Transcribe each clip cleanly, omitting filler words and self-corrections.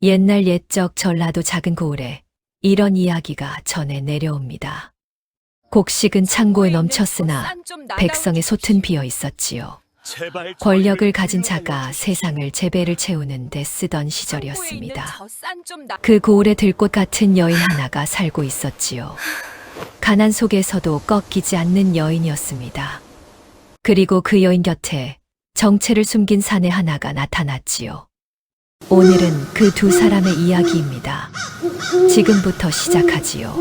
옛날 옛적 전라도 작은 고을에 이런 이야기가 전해 내려옵니다. 곡식은 창고에 넘쳤으나 백성의 솥은 비어 있었지요. 권력을 가진 자가 세상을 재배를 채우는 데 쓰던 시절이었습니다. 그 고을에 들꽃 같은 여인 하나가 살고 있었지요. 가난 속에서도 꺾이지 않는 여인이었습니다. 그리고 그 여인 곁에 정체를 숨긴 사내 하나가 나타났지요. 오늘은 그 두 사람의 이야기입니다. 지금부터 시작하지요.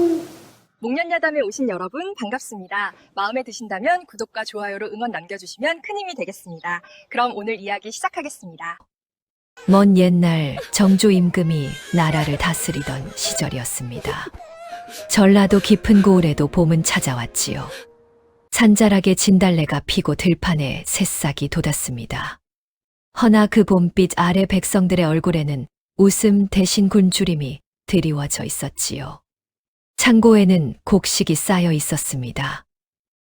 목련야담에 오신 여러분 반갑습니다. 마음에 드신다면 구독과 좋아요로 응원 남겨주시면 큰 힘이 되겠습니다. 그럼 오늘 이야기 시작하겠습니다. 먼 옛날 정조 임금이 나라를 다스리던 시절이었습니다. 전라도 깊은 고을에도 봄은 찾아왔지요. 산자락에 진달래가 피고 들판에 새싹이 돋았습니다. 허나 그 봄빛 아래 백성들의 얼굴에는 웃음 대신 굶주림이 드리워져 있었지요. 창고에는 곡식이 쌓여 있었습니다.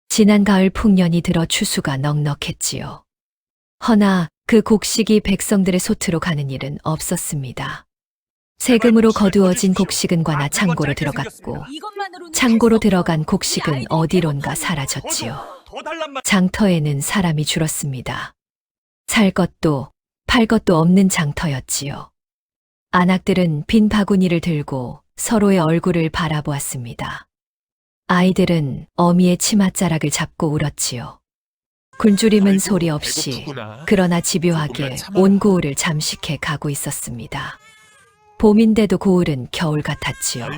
지난 가을 풍년이 들어 추수가 넉넉했지요. 허나 그 곡식이 백성들의 솥으로 가는 일은 없었습니다. 세금으로 거두어진 곡식은 관아 창고로 들어갔고 창고로 들어간 곡식은 어디론가 사라졌지요. 장터에는 사람이 줄었습니다. 살 것도 팔 것도 없는 장터였지요. 안악들은 빈 바구니를 들고 서로의 얼굴을 바라보았습니다. 아이들은 어미의 치맛자락을 잡고 울었지요. 굶주림은 소리 없이 그러나 집요하게 온 고을을 잠식해 가고 있었습니다. 봄인데도 고을은 겨울 같았지요.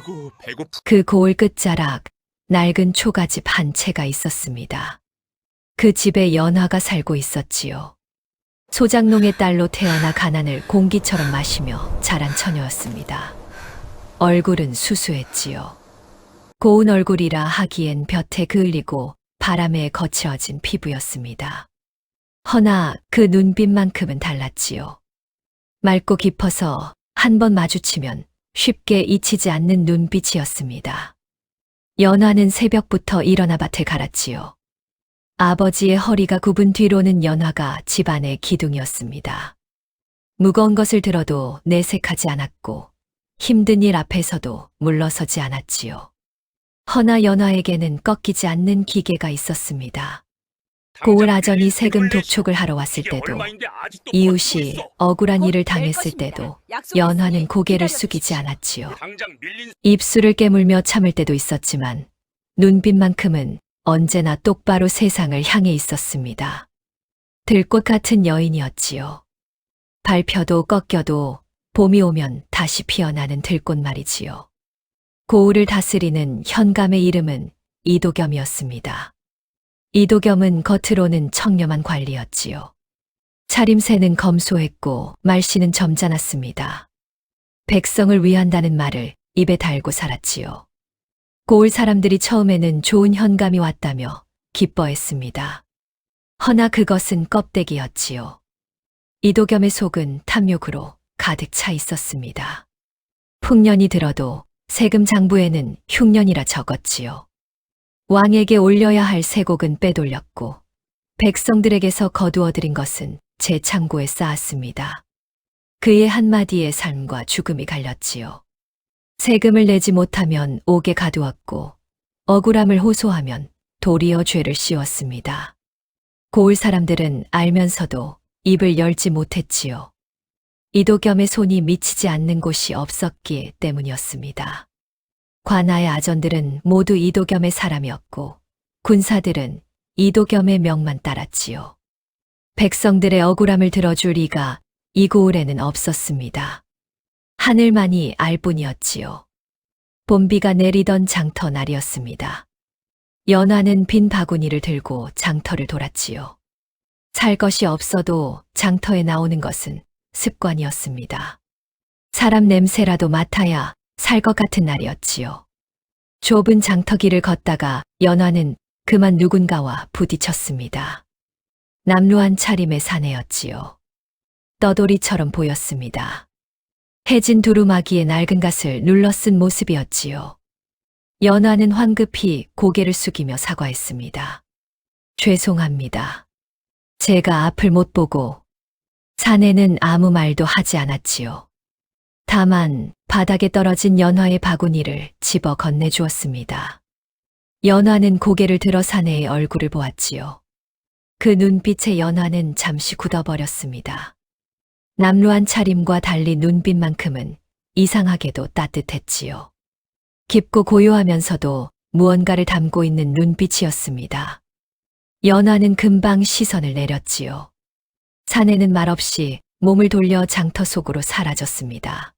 그 고을 끝자락 낡은 초가집 한 채가 있었습니다. 그 집에 연화가 살고 있었지요. 소장농의 딸로 태어나 가난을 공기처럼 마시며 자란 처녀였습니다. 얼굴은 수수했지요. 고운 얼굴이라 하기엔 볕에 그을리고 바람에 거칠어진 피부였습니다. 허나 그 눈빛만큼은 달랐지요. 맑고 깊어서 한 번 마주치면 쉽게 잊히지 않는 눈빛이었습니다. 연화는 새벽부터 일어나 밭에 갈았지요. 아버지의 허리가 굽은 뒤로는 연화가 집안의 기둥이었습니다. 무거운 것을 들어도 내색하지 않았고 힘든 일 앞에서도 물러서지 않았지요. 허나 연화에게는 꺾이지 않는 기계가 있었습니다. 고을 아전이 세금 독촉을 하러 왔을 때도 이웃이 억울한 일을 당했을 때도 연화는 고개를 숙이지 않았지요. 입술을 깨물며 참을 때도 있었지만 눈빛만큼은 언제나 똑바로 세상을 향해 있었습니다. 들꽃 같은 여인이었지요. 밟혀도 꺾여도 봄이 오면 다시 피어나는 들꽃 말이지요. 고을을 다스리는 현감의 이름은 이도겸이었습니다. 이도겸은 겉으로는 청렴한 관리였지요. 차림새는 검소했고 말씨는 점잖았습니다. 백성을 위한다는 말을 입에 달고 살았지요. 고을 사람들이 처음에는 좋은 현감이 왔다며 기뻐했습니다. 허나 그것은 껍데기였지요. 이도겸의 속은 탐욕으로 가득 차 있었습니다. 풍년이 들어도 세금 장부에는 흉년이라 적었지요. 왕에게 올려야 할 세곡은 빼돌렸고 백성들에게서 거두어들인 것은 제 창고에 쌓았습니다. 그의 한마디에 삶과 죽음이 갈렸지요. 세금을 내지 못하면 옥에 가두었고 억울함을 호소하면 도리어 죄를 씌웠습니다. 고을 사람들은 알면서도 입을 열지 못했지요. 이도겸의 손이 미치지 않는 곳이 없었기 때문이었습니다. 관아의 아전들은 모두 이도겸의 사람이었고 군사들은 이도겸의 명만 따랐지요. 백성들의 억울함을 들어줄 이가 이 고을에는 없었습니다. 하늘만이 알 뿐이었지요. 봄비가 내리던 장터 날이었습니다. 연화는 빈 바구니를 들고 장터를 돌았지요. 살 것이 없어도 장터에 나오는 것은 습관이었습니다. 사람 냄새라도 맡아야 살 것 같은 날이었지요. 좁은 장터길을 걷다가 연화는 그만 누군가와 부딪혔습니다. 남루한 차림의 사내였지요. 떠돌이처럼 보였습니다. 해진 두루마기에 낡은 갓을 눌러 쓴 모습이었지요. 연화는 황급히 고개를 숙이며 사과했습니다. 죄송합니다. 제가 앞을 못 보고 사내는 아무 말도 하지 않았지요. 다만 바닥에 떨어진 연화의 바구니를 집어 건네주었습니다. 연화는 고개를 들어 사내의 얼굴을 보았지요. 그 눈빛에 연화는 잠시 굳어버렸습니다. 남루한 차림과 달리 눈빛만큼은 이상하게도 따뜻했지요. 깊고 고요하면서도 무언가를 담고 있는 눈빛이었습니다. 연화는 금방 시선을 내렸지요. 사내는 말없이 몸을 돌려 장터 속으로 사라졌습니다.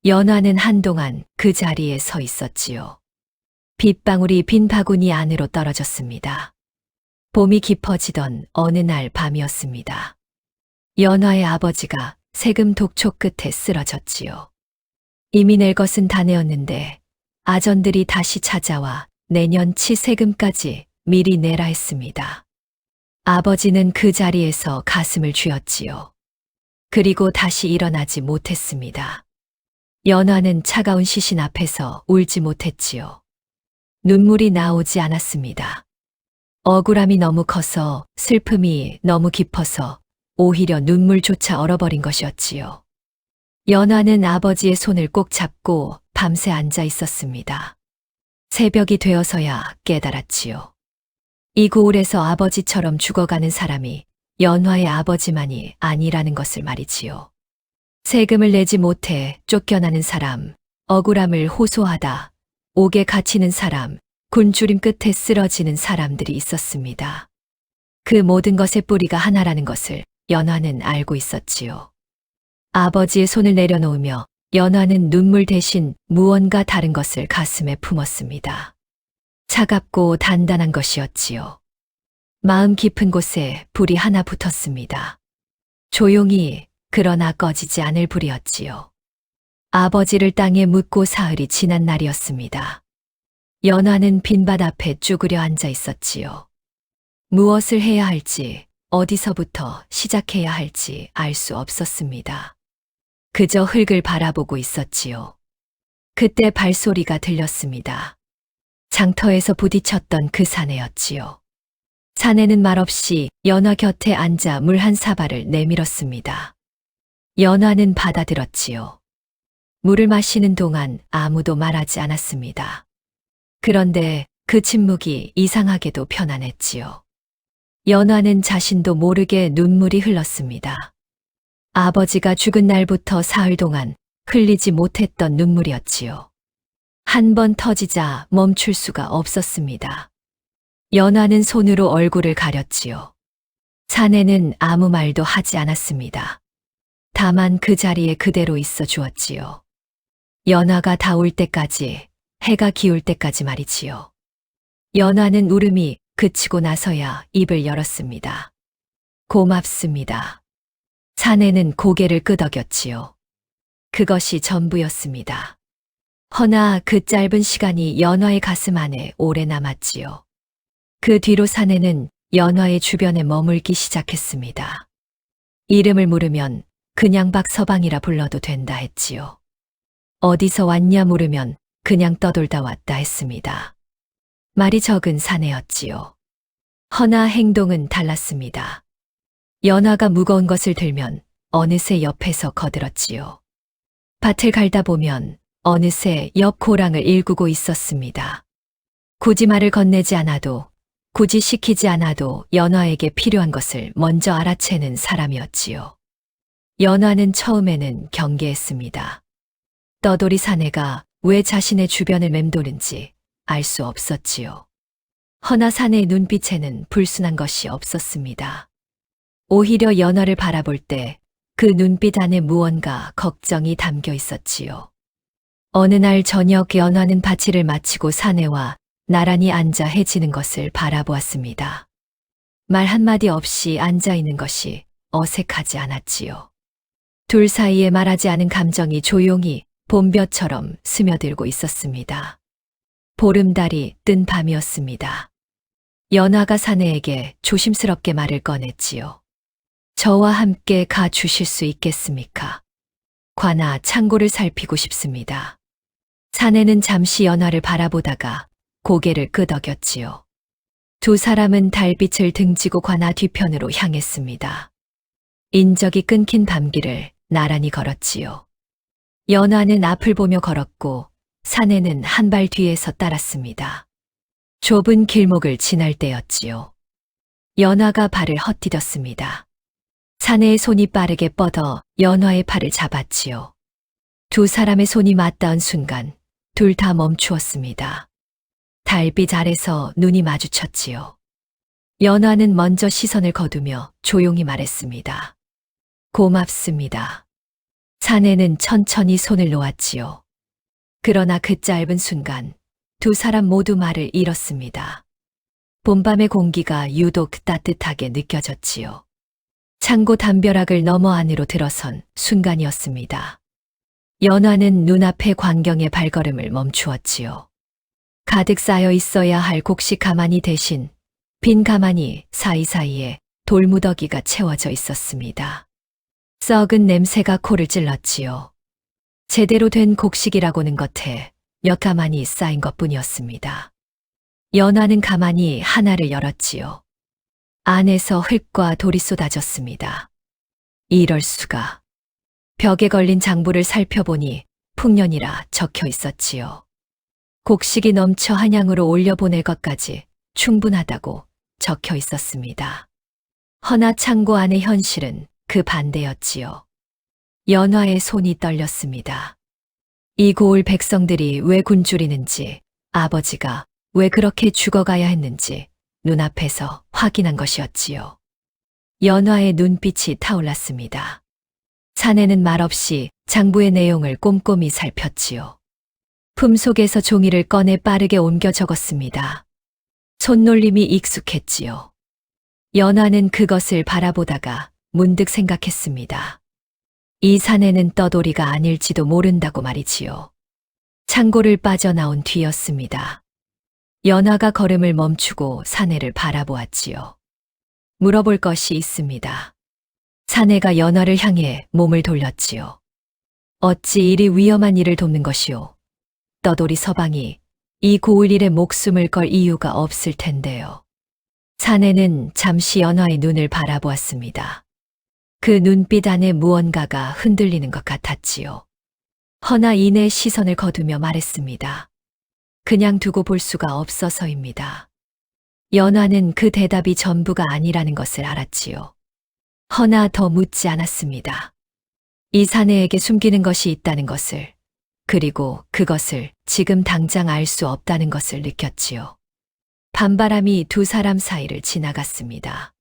연화는 한동안 그 자리에 서 있었지요. 빗방울이 빈 바구니 안으로 떨어졌습니다. 봄이 깊어지던 어느 날 밤이었습니다. 연화의 아버지가 세금 독초 끝에 쓰러졌지요. 이미 낼 것은 다 내었는데 아전들이 다시 찾아와 내년치 세금까지 미리 내라 했습니다. 아버지는 그 자리에서 가슴을 쥐었지요. 그리고 다시 일어나지 못했습니다. 연화는 차가운 시신 앞에서 울지 못했지요. 눈물이 나오지 않았습니다. 억울함이 너무 커서, 슬픔이 너무 깊어서 오히려 눈물조차 얼어버린 것이었지요. 연화는 아버지의 손을 꼭 잡고 밤새 앉아 있었습니다. 새벽이 되어서야 깨달았지요. 이 고을에서 아버지처럼 죽어가는 사람이 연화의 아버지만이 아니라는 것을 말이지요. 세금을 내지 못해 쫓겨나는 사람, 억울함을 호소하다, 옥에 갇히는 사람, 굶주림 끝에 쓰러지는 사람들이 있었습니다. 그 모든 것의 뿌리가 하나라는 것을 연화는 알고 있었지요. 아버지의 손을 내려놓으며 연화는 눈물 대신 무언가 다른 것을 가슴에 품었습니다. 차갑고 단단한 것이었지요. 마음 깊은 곳에 불이 하나 붙었습니다. 조용히 그러나 꺼지지 않을 불이었지요. 아버지를 땅에 묻고 사흘이 지난 날이었습니다. 연화는 빈밭 앞에 쭈그려 앉아 있었지요. 무엇을 해야 할지, 어디서부터 시작해야 할지 알 수 없었습니다. 그저 흙을 바라보고 있었지요. 그때 발소리가 들렸습니다. 장터에서 부딪혔던 그 사내였지요. 사내는 말없이 연화 곁에 앉아 물 한 사발을 내밀었습니다. 연화는 받아들었지요. 물을 마시는 동안 아무도 말하지 않았습니다. 그런데 그 침묵이 이상하게도 편안했지요. 연화는 자신도 모르게 눈물이 흘렀습니다. 아버지가 죽은 날부터 사흘 동안 흘리지 못했던 눈물이었지요. 한 번 터지자 멈출 수가 없었습니다. 연화는 손으로 얼굴을 가렸지요. 사내는 아무 말도 하지 않았습니다. 다만 그 자리에 그대로 있어 주었지요. 연화가 다 올 때까지, 해가 기울 때까지 말이지요. 연화는 울음이 그치고 나서야 입을 열었습니다. 고맙습니다. 사내는 고개를 끄덕였지요. 그것이 전부였습니다. 허나 그 짧은 시간이 연화의 가슴 안에 오래 남았지요. 그 뒤로 사내는 연화의 주변에 머물기 시작했습니다. 이름을 물으면 그냥 박서방이라 불러도 된다 했지요. 어디서 왔냐 물으면 그냥 떠돌다 왔다 했습니다. 말이 적은 사내였지요. 허나 행동은 달랐습니다. 연화가 무거운 것을 들면 어느새 옆에서 거들었지요. 밭을 갈다 보면 어느새 옆 고랑을 일구고 있었습니다. 굳이 말을 건네지 않아도, 굳이 시키지 않아도 연화에게 필요한 것을 먼저 알아채는 사람이었지요. 연화는 처음에는 경계했습니다. 떠돌이 사내가 왜 자신의 주변을 맴도는지 알 수 없었지요. 허나 사내의 눈빛에는 불순한 것이 없었습니다. 오히려 연화를 바라볼 때 그 눈빛 안에 무언가 걱정이 담겨 있었지요. 어느 날 저녁 연화는 바치를 마치고 사내와 나란히 앉아 해지는 것을 바라보았습니다. 말 한마디 없이 앉아 있는 것이 어색하지 않았지요. 둘 사이에 말하지 않은 감정이 조용히 봄볕처럼 스며들고 있었습니다. 보름달이 뜬 밤이었습니다. 연화가 사내에게 조심스럽게 말을 꺼냈지요. 저와 함께 가 주실 수 있겠습니까? 관아 창고를 살피고 싶습니다. 사내는 잠시 연화를 바라보다가 고개를 끄덕였지요. 두 사람은 달빛을 등지고 관아 뒤편으로 향했습니다. 인적이 끊긴 밤길을 나란히 걸었지요. 연화는 앞을 보며 걸었고 사내는 한 발 뒤에서 따랐습니다. 좁은 길목을 지날 때였지요. 연화가 발을 헛디뎠습니다. 사내의 손이 빠르게 뻗어 연화의 팔을 잡았지요. 두 사람의 손이 맞닿은 순간 둘 다 멈추었습니다. 달빛 아래서 눈이 마주쳤지요. 연화는 먼저 시선을 거두며 조용히 말했습니다. 고맙습니다. 사내는 천천히 손을 놓았지요. 그러나 그 짧은 순간 두 사람 모두 말을 잃었습니다. 봄밤의 공기가 유독 따뜻하게 느껴졌지요. 창고 담벼락을 넘어 안으로 들어선 순간이었습니다. 연화는 눈앞의 광경의 발걸음을 멈추었지요. 가득 쌓여 있어야 할 곡식 가마니 대신 빈 가마니 사이사이에 돌무더기가 채워져 있었습니다. 썩은 냄새가 코를 찔렀지요. 제대로 된 곡식이라고는 겉에 몇 가마니 쌓인 것뿐이었습니다. 연화는 가마니 하나를 열었지요. 안에서 흙과 돌이 쏟아졌습니다. 이럴 수가. 벽에 걸린 장부를 살펴보니 풍년이라 적혀 있었지요. 곡식이 넘쳐 한양으로 올려보낼 것까지 충분하다고 적혀 있었습니다. 허나 창고 안의 현실은 그 반대였지요. 연화의 손이 떨렸습니다. 이 고을 백성들이 왜 굶주리는지, 아버지가 왜 그렇게 죽어가야 했는지 눈앞에서 확인한 것이었지요. 연화의 눈빛이 타올랐습니다. 사내는 말없이 장부의 내용을 꼼꼼히 살폈지요. 품속에서 종이를 꺼내 빠르게 옮겨 적었습니다. 손놀림이 익숙했지요. 연화는 그것을 바라보다가 문득 생각했습니다. 이 사내는 떠돌이가 아닐지도 모른다고 말이지요. 창고를 빠져나온 뒤였습니다. 연화가 걸음을 멈추고 사내를 바라보았지요. 물어볼 것이 있습니다. 사내가 연화를 향해 몸을 돌렸지요. 어찌 이리 위험한 일을 돕는 것이오. 떠돌이 서방이 이 고을 일에 목숨을 걸 이유가 없을 텐데요. 사내는 잠시 연화의 눈을 바라보았습니다. 그 눈빛 안에 무언가가 흔들리는 것 같았지요. 허나 이내 시선을 거두며 말했습니다. 그냥 두고 볼 수가 없어서입니다. 연화는 그 대답이 전부가 아니라는 것을 알았지요. 허나 더 묻지 않았습니다. 이 사내에게 숨기는 것이 있다는 것을, 그리고 그것을 지금 당장 알 수 없다는 것을 느꼈지요. 밤바람이 두 사람 사이를 지나갔습니다.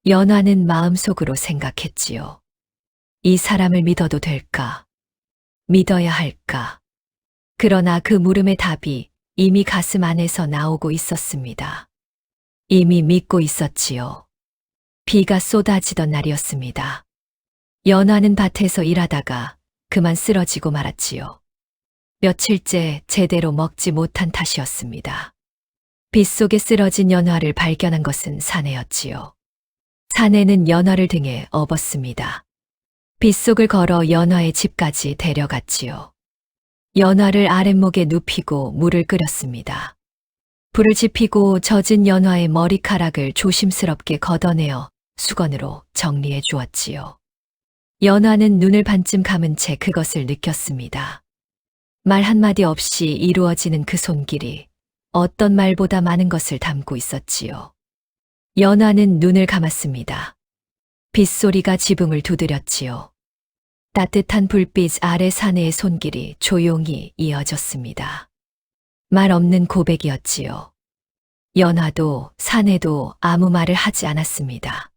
연화는 마음속으로 생각했지요. 이 사람을 믿어도 될까? 믿어야 할까? 그러나 그 물음의 답이 이미 가슴 안에서 나오고 있었습니다. 이미 믿고 있었지요. 비가 쏟아지던 날이었습니다. 연화는 밭에서 일하다가 그만 쓰러지고 말았지요. 며칠째 제대로 먹지 못한 탓이었습니다. 빗속에 쓰러진 연화를 발견한 것은 사내였지요. 사내는 연화를 등에 업었습니다. 빗속을 걸어 연화의 집까지 데려갔지요. 연화를 아랫목에 눕히고 물을 끓였습니다. 불을 지피고 젖은 연화의 머리카락을 조심스럽게 걷어내어 수건으로 정리해 주었지요. 연화는 눈을 반쯤 감은 채 그것을 느꼈습니다. 말 한마디 없이 이루어지는 그 손길이 어떤 말보다 많은 것을 담고 있었지요. 연화는 눈을 감았습니다. 빗소리가 지붕을 두드렸지요. 따뜻한 불빛 아래 사내의 손길이 조용히 이어졌습니다. 말 없는 고백이었지요. 연화도 사내도 아무 말을 하지 않았습니다.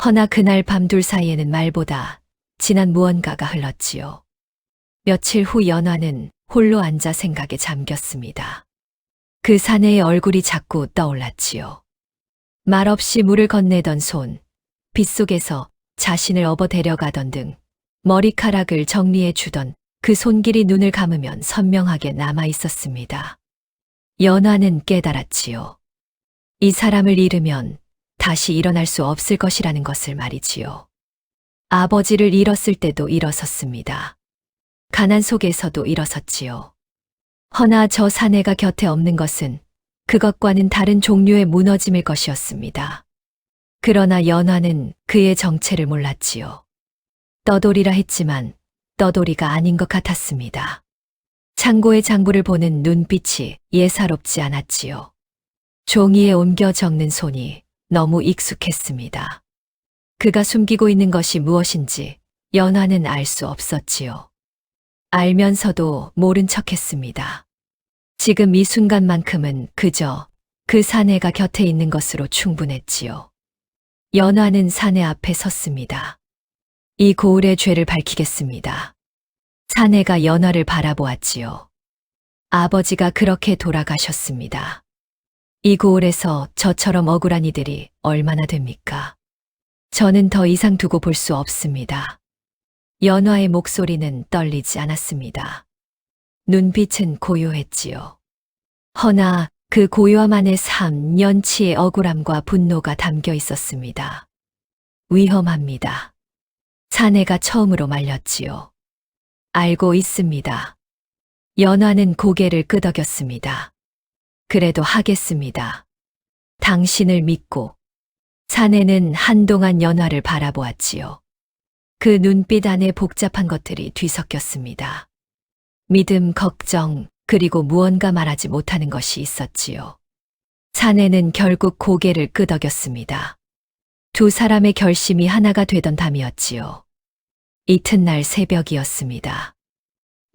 허나 그날 밤 둘 사이에는 말보다 진한 무언가가 흘렀지요. 며칠 후 연화는 홀로 앉아 생각에 잠겼습니다. 그 사내의 얼굴이 자꾸 떠올랐지요. 말없이 물을 건네던 손, 빗속에서 자신을 업어 데려가던 등 머리카락을 정리해 주던 그 손길이 눈을 감으면 선명하게 남아 있었습니다. 연화는 깨달았지요. 이 사람을 잃으면 다시 일어날 수 없을 것이라는 것을 말이지요. 아버지를 잃었을 때도 일어섰습니다. 가난 속에서도 일어섰지요. 허나 저 사내가 곁에 없는 것은 그것과는 다른 종류의 무너짐일 것이었습니다. 그러나 연화는 그의 정체를 몰랐지요. 떠돌이라 했지만 떠돌이가 아닌 것 같았습니다. 창고의 장부를 보는 눈빛이 예사롭지 않았지요. 종이에 옮겨 적는 손이 너무 익숙했습니다. 그가 숨기고 있는 것이 무엇인지 연화는 알 수 없었지요. 알면서도 모른 척했습니다. 지금 이 순간만큼은 그저 그 사내가 곁에 있는 것으로 충분했지요. 연화는 사내 앞에 섰습니다. 이 고을의 죄를 밝히겠습니다. 사내가 연화를 바라보았지요. 아버지가 그렇게 돌아가셨습니다. 이 고을에서 저처럼 억울한 이들이 얼마나 됩니까? 저는 더 이상 두고 볼 수 없습니다. 연화의 목소리는 떨리지 않았습니다. 눈빛은 고요했지요. 허나 그 고요함 안에 3년치의 억울함과 분노가 담겨 있었습니다. 위험합니다. 사내가 처음으로 말렸지요. 알고 있습니다. 연화는 고개를 끄덕였습니다. 그래도 하겠습니다. 당신을 믿고. 사내는 한동안 연화를 바라보았지요. 그 눈빛 안에 복잡한 것들이 뒤섞였습니다. 믿음, 걱정, 그리고 무언가 말하지 못하는 것이 있었지요. 사내는 결국 고개를 끄덕였습니다. 두 사람의 결심이 하나가 되던 담이었지요. 이튿날 새벽이었습니다.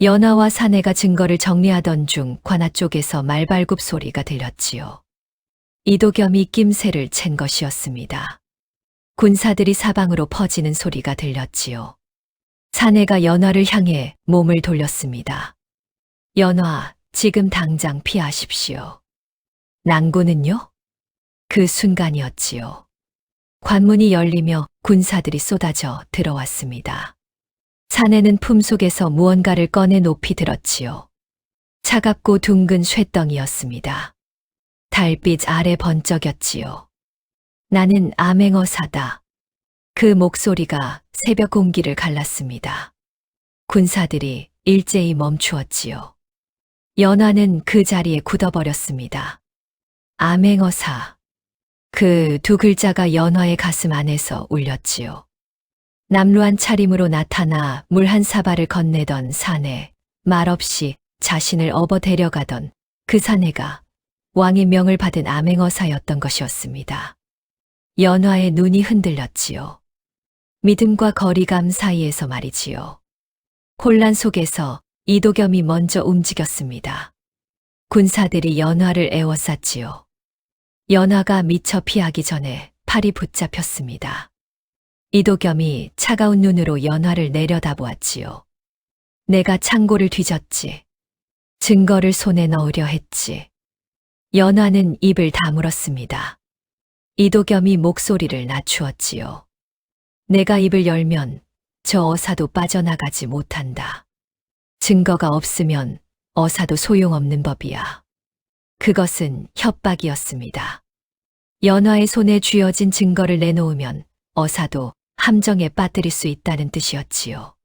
연화와 사내가 증거를 정리하던 중 관아 쪽에서 말발굽 소리가 들렸지요. 이도겸이 낌새를 챈 것이었습니다. 군사들이 사방으로 퍼지는 소리가 들렸지요. 사내가 연화를 향해 몸을 돌렸습니다. 연화, 지금 당장 피하십시오. 낭군은요? 그 순간이었지요. 관문이 열리며 군사들이 쏟아져 들어왔습니다. 사내는 품속에서 무언가를 꺼내 높이 들었지요. 차갑고 둥근 쇳덩이였습니다. 달빛 아래 번쩍였지요. 나는 암행어사다. 그 목소리가 새벽 공기를 갈랐습니다. 군사들이 일제히 멈추었지요. 연화는 그 자리에 굳어버렸습니다. 암행어사. 그 두 글자가 연화의 가슴 안에서 울렸지요. 남루한 차림으로 나타나 물 한 사발을 건네던 사내, 말없이 자신을 업어 데려가던 그 사내가 왕의 명을 받은 암행어사였던 것이었습니다. 연화의 눈이 흔들렸지요. 믿음과 거리감 사이에서 말이지요. 혼란 속에서 이도겸이 먼저 움직였습니다. 군사들이 연화를 에워쌌지요. 연화가 미처 피하기 전에 팔이 붙잡혔습니다. 이도겸이 차가운 눈으로 연화를 내려다보았지요. 내가 창고를 뒤졌지. 증거를 손에 넣으려 했지. 연화는 입을 다물었습니다. 이도겸이 목소리를 낮추었지요. 내가 입을 열면 저 어사도 빠져나가지 못한다. 증거가 없으면 어사도 소용없는 법이야. 그것은 협박이었습니다. 연화의 손에 쥐어진 증거를 내놓으면 어사도 함정에 빠뜨릴 수 있다는 뜻이었지요.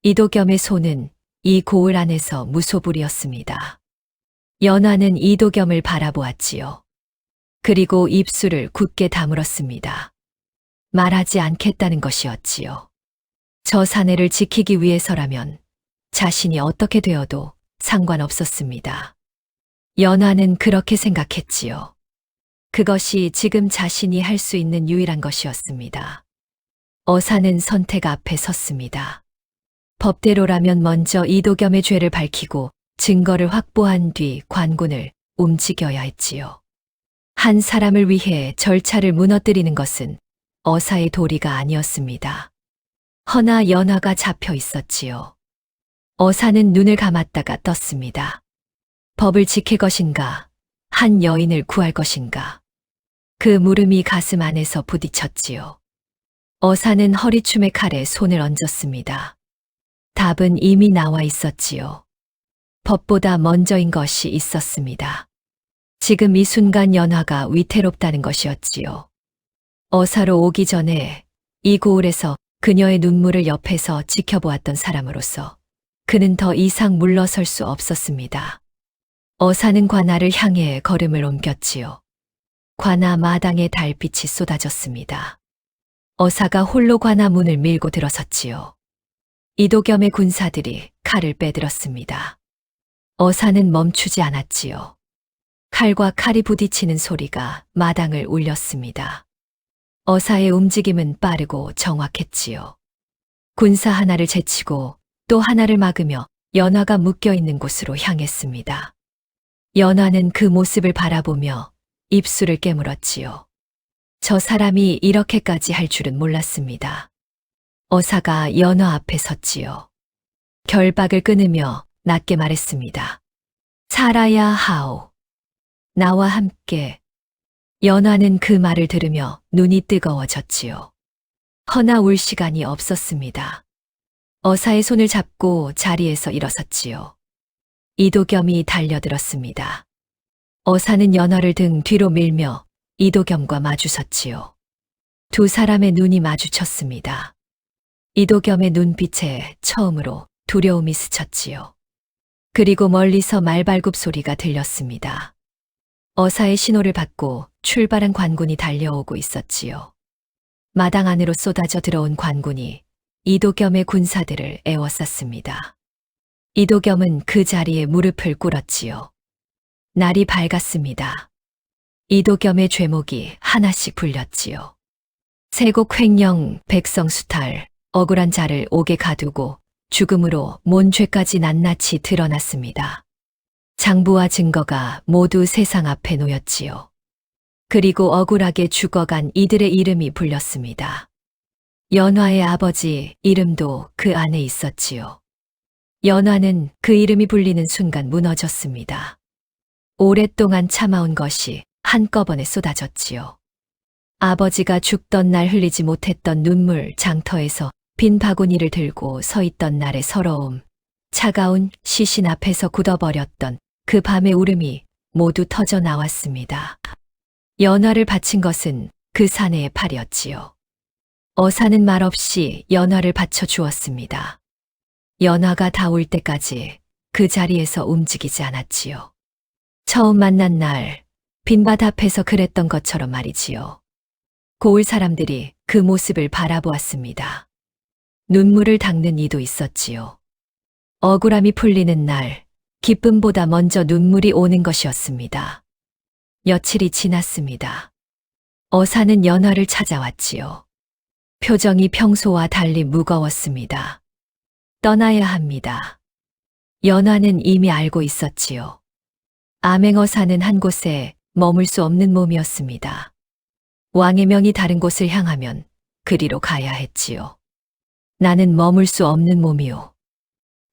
이도겸의 손은 이 고을 안에서 무소불이었습니다. 연화는 이도겸을 바라보았지요. 그리고 입술을 굳게 다물었습니다. 말하지 않겠다는 것이었지요. 저 사내를 지키기 위해서라면 자신이 어떻게 되어도 상관없었습니다. 연화는 그렇게 생각했지요. 그것이 지금 자신이 할 수 있는 유일한 것이었습니다. 어사는 선택 앞에 섰습니다. 법대로라면 먼저 이도겸의 죄를 밝히고 증거를 확보한 뒤 관군을 움직여야 했지요. 한 사람을 위해 절차를 무너뜨리는 것은 어사의 도리가 아니었습니다. 허나 연화가 잡혀 있었지요. 어사는 눈을 감았다가 떴습니다. 법을 지킬 것인가, 한 여인을 구할 것인가. 그 물음이 가슴 안에서 부딪혔지요. 어사는 허리춤의 칼에 손을 얹었습니다. 답은 이미 나와 있었지요. 법보다 먼저인 것이 있었습니다. 지금 이 순간 연화가 위태롭다는 것이었지요. 어사로 오기 전에 이 고을에서 그녀의 눈물을 옆에서 지켜보았던 사람으로서 그는 더 이상 물러설 수 없었습니다. 어사는 관아를 향해 걸음을 옮겼지요. 관아 마당에 달빛이 쏟아졌습니다. 어사가 홀로 관아 문을 밀고 들어섰지요. 이도겸의 군사들이 칼을 빼들었습니다. 어사는 멈추지 않았지요. 칼과 칼이 부딪히는 소리가 마당을 울렸습니다. 어사의 움직임은 빠르고 정확했지요. 군사 하나를 제치고 또 하나를 막으며 연화가 묶여있는 곳으로 향했습니다. 연화는 그 모습을 바라보며 입술을 깨물었지요. 저 사람이 이렇게까지 할 줄은 몰랐습니다. 어사가 연화 앞에 섰지요. 결박을 끊으며 낮게 말했습니다. 살아야 하오. 나와 함께. 연화는 그 말을 들으며 눈이 뜨거워졌지요. 허나 울 시간이 없었습니다. 어사의 손을 잡고 자리에서 일어섰지요. 이도겸이 달려들었습니다. 어사는 연화를 등 뒤로 밀며 이도겸과 마주섰지요. 두 사람의 눈이 마주쳤습니다. 이도겸의 눈빛에 처음으로 두려움이 스쳤지요. 그리고 멀리서 말발굽 소리가 들렸습니다. 어사의 신호를 받고 출발한 관군이 달려오고 있었지요. 마당 안으로 쏟아져 들어온 관군이 이도겸의 군사들을 에워쌌습니다. 이도겸은 그 자리에 무릎을 꿇었지요. 날이 밝았습니다. 이도겸의 죄목이 하나씩 풀렸지요. 세곡 횡령, 백성 수탈, 억울한 자를 옥에 가두고 죽음으로 뭔 죄까지 낱낱이 드러났습니다. 장부와 증거가 모두 세상 앞에 놓였지요. 그리고 억울하게 죽어간 이들의 이름이 불렸습니다. 연화의 아버지 이름도 그 안에 있었지요. 연화는 그 이름이 불리는 순간 무너졌습니다. 오랫동안 참아온 것이 한꺼번에 쏟아졌지요. 아버지가 죽던 날 흘리지 못했던 눈물 장터에서 빈 바구니를 들고 서 있던 날의 서러움, 차가운 시신 앞에서 굳어버렸던 그 밤의 울음이 모두 터져 나왔습니다. 연화를 바친 것은 그 사내의 팔이었지요. 어사는 말없이 연화를 바쳐 주었습니다. 연화가 다 올 때까지 그 자리에서 움직이지 않았지요. 처음 만난 날 빈밭 앞에서 그랬던 것처럼 말이지요. 고을 사람들이 그 모습을 바라보았습니다. 눈물을 닦는 이도 있었지요. 억울함이 풀리는 날 기쁨보다 먼저 눈물이 오는 것이었습니다. 며칠이 지났습니다. 어사는 연화를 찾아왔지요. 표정이 평소와 달리 무거웠습니다. 떠나야 합니다. 연화는 이미 알고 있었지요. 암행어사는 한 곳에 머물 수 없는 몸이었습니다. 왕의 명이 다른 곳을 향하면 그리로 가야 했지요. 나는 머물 수 없는 몸이오.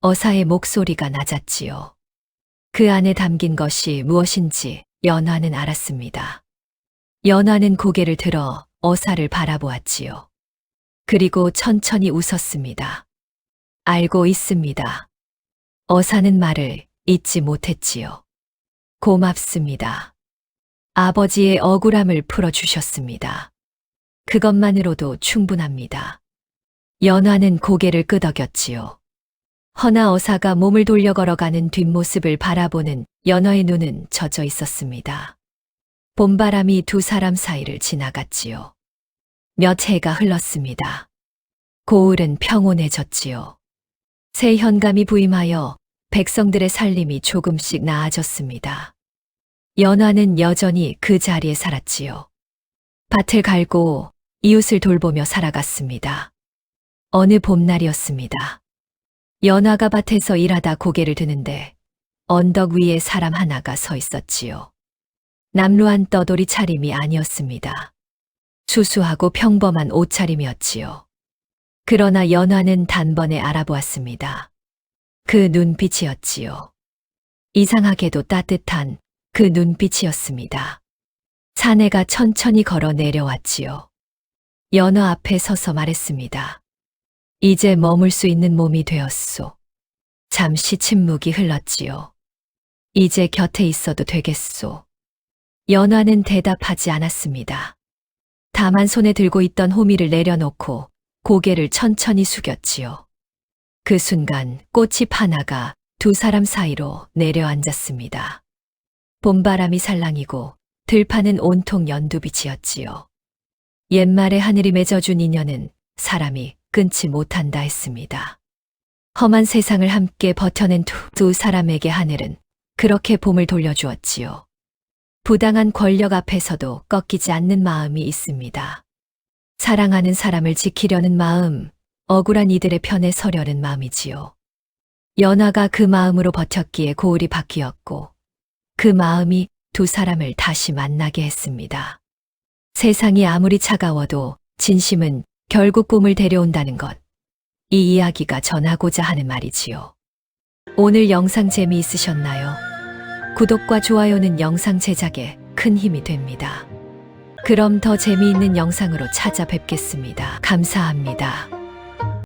어사의 목소리가 낮았지요. 그 안에 담긴 것이 무엇인지 연화는 알았습니다. 연화는 고개를 들어 어사를 바라보았지요. 그리고 천천히 웃었습니다. 알고 있습니다. 어사는 말을 잊지 못했지요. 고맙습니다. 아버지의 억울함을 풀어주셨습니다. 그것만으로도 충분합니다. 연화는 고개를 끄덕였지요. 허나 어사가 몸을 돌려 걸어가는 뒷모습을 바라보는 연화의 눈은 젖어 있었습니다. 봄바람이 두 사람 사이를 지나갔지요. 몇 해가 흘렀습니다. 고을은 평온해졌지요. 새 현감이 부임하여 백성들의 살림이 조금씩 나아졌습니다. 연화는 여전히 그 자리에 살았지요. 밭을 갈고 이웃을 돌보며 살아갔습니다. 어느 봄날이었습니다. 연화가 밭에서 일하다 고개를 드는데 언덕 위에 사람 하나가 서 있었지요. 남루한 떠돌이 차림이 아니었습니다. 수수하고 평범한 옷차림이었지요. 그러나 연화는 단번에 알아보았습니다. 그 눈빛이었지요. 이상하게도 따뜻한 그 눈빛이었습니다. 사내가 천천히 걸어 내려왔지요. 연화 앞에 서서 말했습니다. 이제 머물 수 있는 몸이 되었소. 잠시 침묵이 흘렀지요. 이제 곁에 있어도 되겠소. 연화는 대답하지 않았습니다. 다만 손에 들고 있던 호미를 내려놓고 고개를 천천히 숙였지요. 그 순간 꽃잎 하나가 두 사람 사이로 내려앉았습니다. 봄바람이 살랑이고 들판은 온통 연두빛이었지요. 옛말에 하늘이 맺어준 인연은 사람이 끊지 못한다 했습니다. 험한 세상을 함께 버텨낸 두 사람에게 하늘은 그렇게 봄을 돌려주었지요. 부당한 권력 앞에서도 꺾이지 않는 마음이 있습니다. 사랑하는 사람을 지키려는 마음, 억울한 이들의 편에 서려는 마음이지요. 연화가 그 마음으로 버텼기에 고을이 바뀌었고 그 마음이 두 사람을 다시 만나게 했습니다. 세상이 아무리 차가워도 진심은 결국 꿈을 데려온다는 것. 이 이야기가 전하고자 하는 말이지요. 오늘 영상 재미있으셨나요? 구독과 좋아요는 영상 제작에 큰 힘이 됩니다. 그럼 더 재미있는 영상으로 찾아뵙겠습니다. 감사합니다.